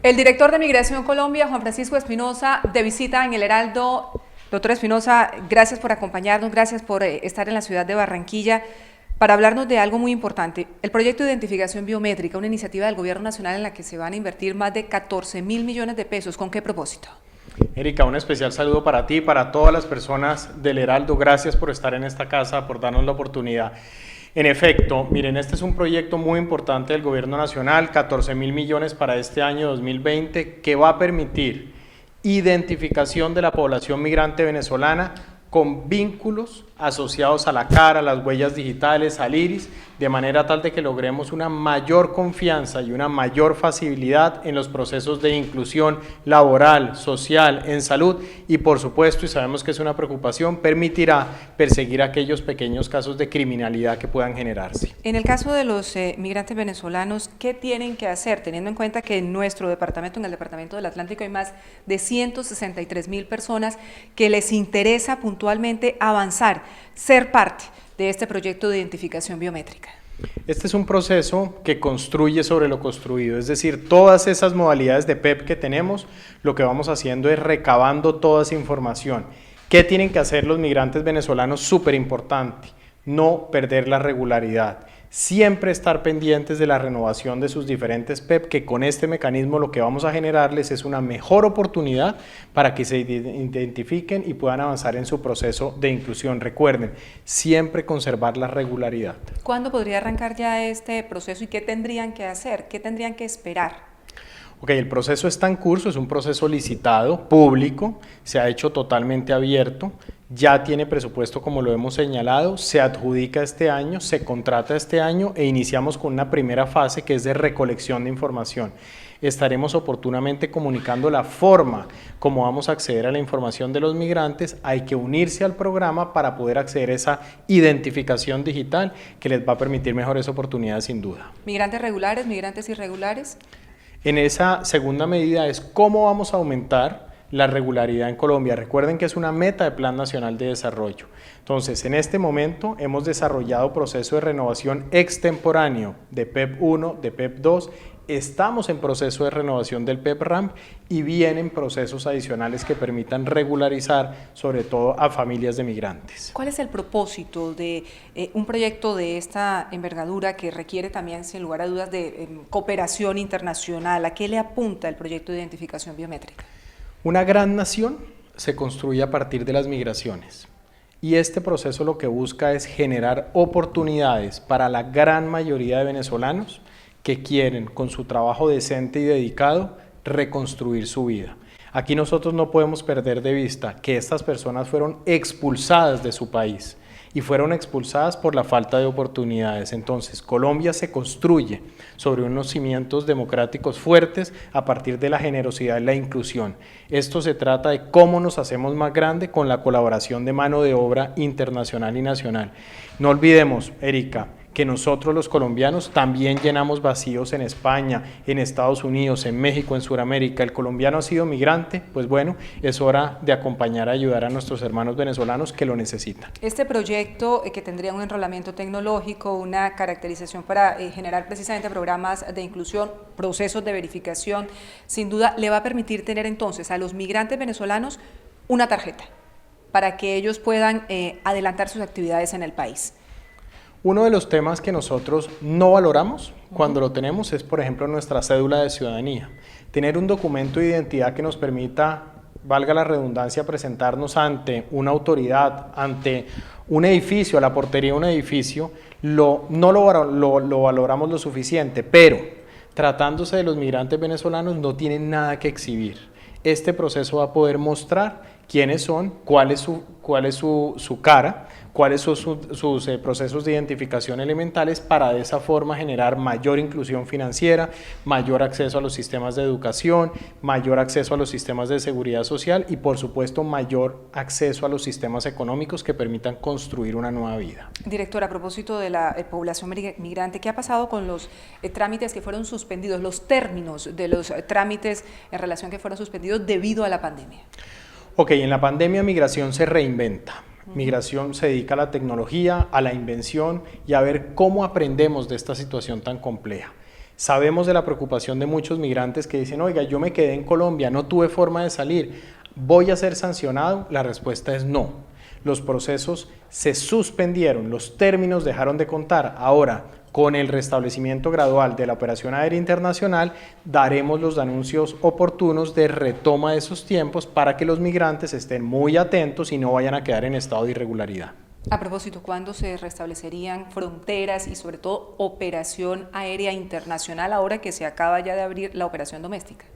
El director de Migración Colombia, Juan Francisco Espinosa, de visita en el Heraldo. Doctor Espinosa, gracias por acompañarnos, gracias por estar en la ciudad de Barranquilla para hablarnos de algo muy importante, el proyecto de identificación biométrica, una iniciativa del Gobierno Nacional en la que se van a invertir más de 14.000 millones de pesos. ¿Con qué propósito? Erika, un especial saludo para ti y para todas las personas del Heraldo. Gracias por estar en esta casa, por darnos la oportunidad. En efecto, miren, este es un proyecto muy importante del Gobierno Nacional, 14.000 millones para este año 2020, que va a permitir identificación de la población migrante venezolana con vínculos asociados a la cara, a las huellas digitales, al iris, de manera tal de que logremos una mayor confianza y una mayor facilidad en los procesos de inclusión laboral, social, en salud y por supuesto, y sabemos que es una preocupación, permitirá perseguir aquellos pequeños casos de criminalidad que puedan generarse. En el caso de los migrantes venezolanos, ¿qué tienen que hacer? Teniendo en cuenta que en nuestro departamento, en el departamento del Atlántico, hay más de 163.000 personas que les interesa puntualmente avanzar, ser parte de este proyecto de identificación biométrica. Este es un proceso que construye sobre lo construido, es decir, todas esas modalidades de PEP que tenemos, lo que vamos haciendo es recabando toda esa información. ¿Qué tienen que hacer los migrantes venezolanos? Súper importante, no perder la regularidad. Siempre estar pendientes de la renovación de sus diferentes PEP, que con este mecanismo lo que vamos a generarles es una mejor oportunidad para que se identifiquen y puedan avanzar en su proceso de inclusión. Recuerden, siempre conservar la regularidad. ¿Cuándo podría arrancar ya este proceso y qué tendrían que hacer? ¿Qué tendrían que esperar? Ok, el proceso está en curso, es un proceso licitado, público, se ha hecho totalmente abierto, ya tiene presupuesto como lo hemos señalado, se adjudica este año, se contrata este año e iniciamos con una primera fase que es de recolección de información. Estaremos oportunamente comunicando la forma como vamos a acceder a la información de los migrantes. Hay que unirse al programa para poder acceder a esa identificación digital que les va a permitir mejores oportunidades sin duda. ¿Migrantes regulares, migrantes irregulares? En esa segunda medida es cómo vamos a aumentar la regularidad en Colombia. Recuerden que es una meta del Plan Nacional de Desarrollo. Entonces, en este momento hemos desarrollado proceso de renovación extemporáneo de PEP 1, de PEP 2, estamos en proceso de renovación del PEP RAMP y vienen procesos adicionales que permitan regularizar sobre todo a familias de migrantes. ¿Cuál es el propósito de un proyecto de esta envergadura que requiere también, sin lugar a dudas, de cooperación internacional? ¿A qué le apunta el proyecto de identificación biométrica? Una gran nación se construye a partir de las migraciones y este proceso lo que busca es generar oportunidades para la gran mayoría de venezolanos que quieren, con su trabajo decente y dedicado, reconstruir su vida. Aquí nosotros no podemos perder de vista que estas personas fueron expulsadas de su país y fueron expulsadas por la falta de oportunidades. Entonces, Colombia se construye sobre unos cimientos democráticos fuertes a partir de la generosidad y la inclusión. Esto se trata de cómo nos hacemos más grande con la colaboración de mano de obra internacional y nacional. No olvidemos, Erika, que nosotros los colombianos también llenamos vacíos en España, en Estados Unidos, en México, en Sudamérica. El colombiano ha sido migrante, pues bueno, es hora de acompañar, ayudar a nuestros hermanos venezolanos que lo necesitan. Este proyecto que tendría un enrolamiento tecnológico, una caracterización para generar precisamente programas de inclusión, procesos de verificación, sin duda le va a permitir tener entonces a los migrantes venezolanos una tarjeta para que ellos puedan adelantar sus actividades en el país. Uno de los temas que nosotros no valoramos cuando lo tenemos es, por ejemplo, nuestra cédula de ciudadanía. Tener un documento de identidad que nos permita, valga la redundancia, presentarnos ante una autoridad, ante un edificio, a la portería de un edificio, no lo valoramos lo suficiente, pero tratándose de los migrantes venezolanos no tienen nada que exhibir. Este proceso va a poder mostrar quiénes son, cuál es su cara, cuáles son sus procesos de identificación elementales para de esa forma generar mayor inclusión financiera, mayor acceso a los sistemas de educación, mayor acceso a los sistemas de seguridad social y por supuesto mayor acceso a los sistemas económicos que permitan construir una nueva vida. Director, a propósito de la población migrante, ¿qué ha pasado con los trámites que fueron suspendidos, los términos de los trámites en relación que fueron suspendidos debido a la pandemia? Ok, en la pandemia migración se reinventa. Migración se dedica a la tecnología, a la invención y a ver cómo aprendemos de esta situación tan compleja. Sabemos de la preocupación de muchos migrantes que dicen, oiga, yo me quedé en Colombia, no tuve forma de salir, ¿voy a ser sancionado? La respuesta es no. Los procesos se suspendieron, los términos dejaron de contar. Ahora, con el restablecimiento gradual de la operación aérea internacional, daremos los anuncios oportunos de retoma de esos tiempos para que los migrantes estén muy atentos y no vayan a quedar en estado de irregularidad. A propósito, ¿cuándo se restablecerían fronteras y sobre todo operación aérea internacional ahora que se acaba ya de abrir la operación doméstica?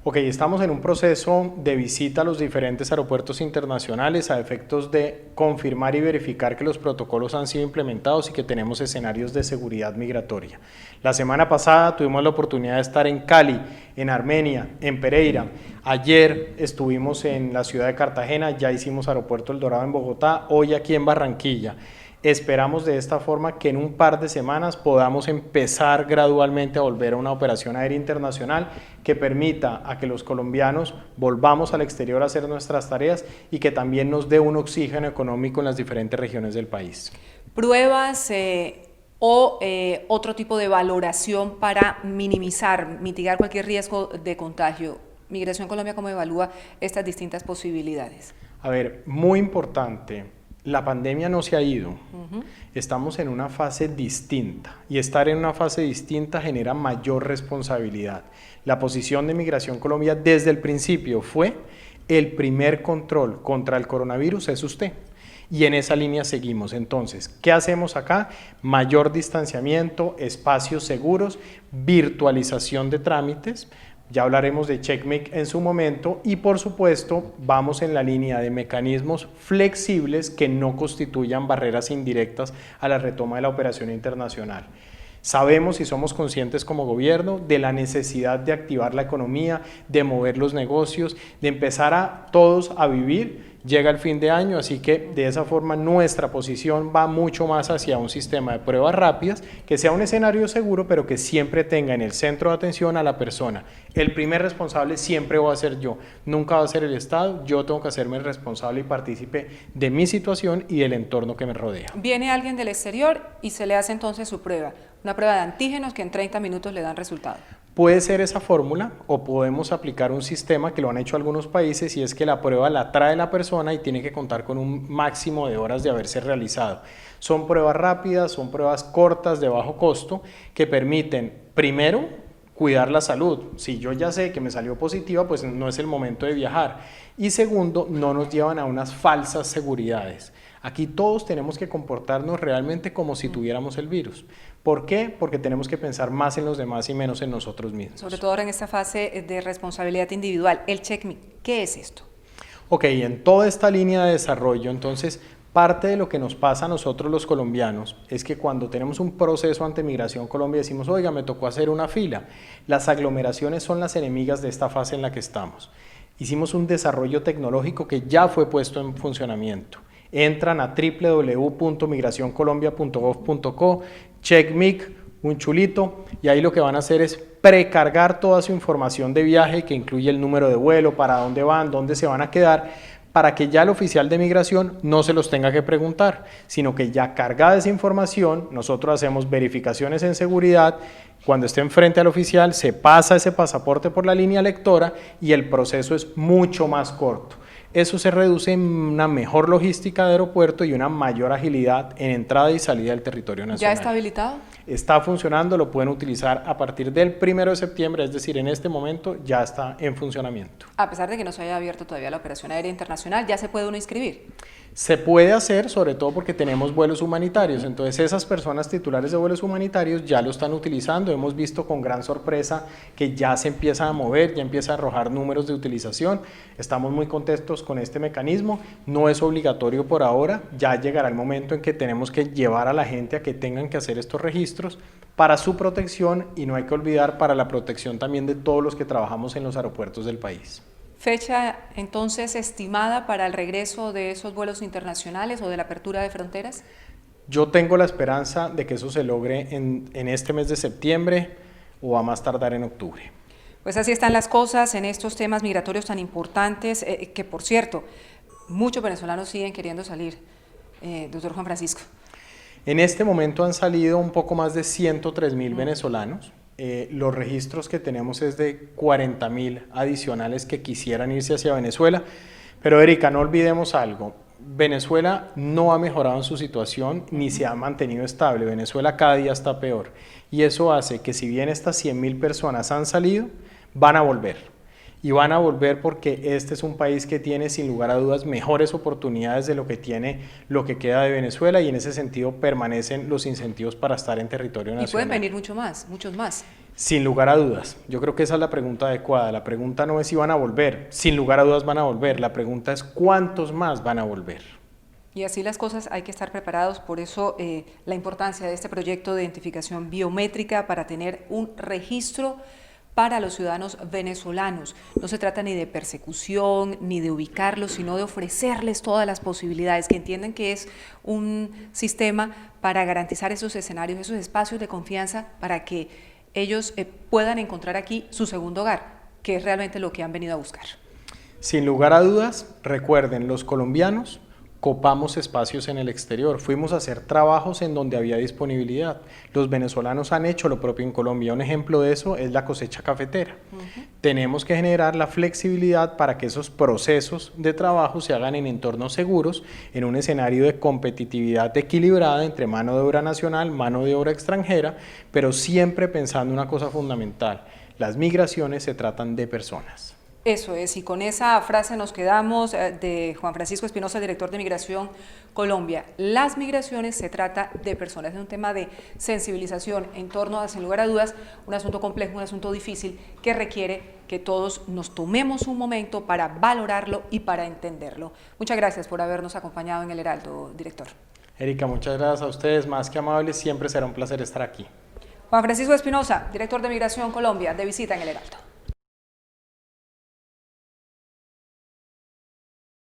Ok, estamos en un proceso de visita a los diferentes aeropuertos internacionales a efectos de confirmar y verificar que los protocolos han sido implementados y que tenemos escenarios de seguridad migratoria. La semana pasada tuvimos la oportunidad de estar en Cali, en Armenia, en Pereira. Ayer estuvimos en la ciudad de Cartagena, ya hicimos Aeropuerto El Dorado en Bogotá, hoy aquí en Barranquilla. Esperamos de esta forma que en un par de semanas podamos empezar gradualmente a volver a una operación aérea internacional que permita a que los colombianos volvamos al exterior a hacer nuestras tareas y que también nos dé un oxígeno económico en las diferentes regiones del país. ¿Pruebas otro tipo de valoración para minimizar, mitigar cualquier riesgo de contagio? Migración Colombia, ¿cómo evalúa estas distintas posibilidades? A ver, muy importante. La pandemia no se ha ido, estamos en una fase distinta y estar en una fase distinta genera mayor responsabilidad. La posición de Migración Colombia desde el principio fue el primer control contra el coronavirus es usted y en esa línea seguimos. Entonces, ¿qué hacemos acá? Mayor distanciamiento, espacios seguros, virtualización de trámites. Ya hablaremos de CheckMate en su momento y por supuesto vamos en la línea de mecanismos flexibles que no constituyan barreras indirectas a la retoma de la operación internacional. Sabemos y somos conscientes como gobierno de la necesidad de activar la economía, de mover los negocios, de empezar a todos a vivir. Llega el fin de año, así que de esa forma nuestra posición va mucho más hacia un sistema de pruebas rápidas, que sea un escenario seguro, pero que siempre tenga en el centro de atención a la persona. El primer responsable siempre va a ser yo, nunca va a ser el Estado, yo tengo que hacerme el responsable y partícipe de mi situación y del entorno que me rodea. Viene alguien del exterior y se le hace entonces su prueba, una prueba de antígenos que en 30 minutos le dan resultado. Puede ser esa fórmula o podemos aplicar un sistema que lo han hecho algunos países y es que la prueba la trae la persona y tiene que contar con un máximo de horas de haberse realizado. Son pruebas rápidas, son pruebas cortas de bajo costo que permiten, primero, cuidar la salud. Si yo ya sé que me salió positiva, pues no es el momento de viajar. Y segundo, no nos llevan a unas falsas seguridades. Aquí todos tenemos que comportarnos realmente como si tuviéramos el virus. ¿Por qué? Porque tenemos que pensar más en los demás y menos en nosotros mismos. Sobre todo ahora en esta fase de responsabilidad individual. El CheckMate, ¿qué es esto? Ok, en toda esta línea de desarrollo, entonces, parte de lo que nos pasa a nosotros los colombianos es que cuando tenemos un proceso ante Migración Colombia decimos, oiga, me tocó hacer una fila. Las aglomeraciones son las enemigas de esta fase en la que estamos. Hicimos un desarrollo tecnológico que ya fue puesto en funcionamiento. Entran a www.migracioncolombia.gov.co, CheckMate, un chulito, y ahí lo que van a hacer es precargar toda su información de viaje que incluye el número de vuelo, para dónde van, dónde se van a quedar, para que ya el oficial de migración no se los tenga que preguntar, sino que ya cargada esa información, nosotros hacemos verificaciones en seguridad. Cuando estén frente al oficial se pasa ese pasaporte por la línea lectora y el proceso es mucho más corto. Eso se reduce en una mejor logística de aeropuerto y una mayor agilidad en entrada y salida del territorio nacional. ¿Ya está habilitado? Está funcionando, lo pueden utilizar a partir del 1 de septiembre, es decir, en este momento ya está en funcionamiento. A pesar de que no se haya abierto todavía la operación aérea internacional, ¿ya se puede uno inscribir? Se puede hacer, sobre todo porque tenemos vuelos humanitarios, entonces esas personas titulares de vuelos humanitarios ya lo están utilizando. Hemos visto con gran sorpresa que ya se empieza a mover, ya empieza a arrojar números de utilización. Estamos muy contentos con este mecanismo, no es obligatorio por ahora, ya llegará el momento en que tenemos que llevar a la gente a que tengan que hacer estos registros para su protección y no hay que olvidar para la protección también de todos los que trabajamos en los aeropuertos del país. ¿Fecha entonces estimada para el regreso de esos vuelos internacionales o de la apertura de fronteras? Yo tengo la esperanza de que eso se logre en este mes de septiembre o a más tardar en octubre. Pues así están las cosas en estos temas migratorios tan importantes que, por cierto, muchos venezolanos siguen queriendo salir, doctor Juan Francisco. En este momento han salido un poco más de 103.000 venezolanos. Los registros que tenemos es de 40.000 adicionales que quisieran irse hacia Venezuela. Pero Erika, no olvidemos algo. Venezuela no ha mejorado en su situación ni se ha mantenido estable. Venezuela cada día está peor. Y eso hace que si bien estas 100.000 personas han salido, van a volver. Y van a volver porque este es un país que tiene sin lugar a dudas mejores oportunidades de lo que tiene lo que queda de Venezuela, y en ese sentido permanecen los incentivos para estar en territorio nacional. Y pueden venir muchos más. Sin lugar a dudas. Yo creo que esa es la pregunta adecuada. La pregunta no es si van a volver. Sin lugar a dudas van a volver. La pregunta es cuántos más van a volver. Y así las cosas, hay que estar preparados. Por eso la importancia de este proyecto de identificación biométrica para tener un registro para los ciudadanos venezolanos. No se trata ni de persecución, ni de ubicarlos, sino de ofrecerles todas las posibilidades, que entiendan que es un sistema para garantizar esos escenarios, esos espacios de confianza para que ellos puedan encontrar aquí su segundo hogar, que es realmente lo que han venido a buscar. Sin lugar a dudas, recuerden, los colombianos copamos espacios en el exterior, fuimos a hacer trabajos en donde había disponibilidad. Los venezolanos han hecho lo propio en Colombia. Un ejemplo de eso es la cosecha cafetera. Tenemos que generar la flexibilidad para que esos procesos de trabajo se hagan en entornos seguros, en un escenario de competitividad equilibrada entre mano de obra nacional, mano de obra extranjera, pero siempre pensando una cosa fundamental: las migraciones se tratan de personas. Eso es, y con esa frase nos quedamos de Juan Francisco Espinosa, director de Migración Colombia. Las migraciones se trata de personas, es un tema de sensibilización en torno a, sin lugar a dudas, un asunto complejo, un asunto difícil que requiere que todos nos tomemos un momento para valorarlo y para entenderlo. Muchas gracias por habernos acompañado en El Heraldo, director. Erika, muchas gracias a ustedes, más que amables, siempre será un placer estar aquí. Juan Francisco Espinosa, director de Migración Colombia, de visita en El Heraldo.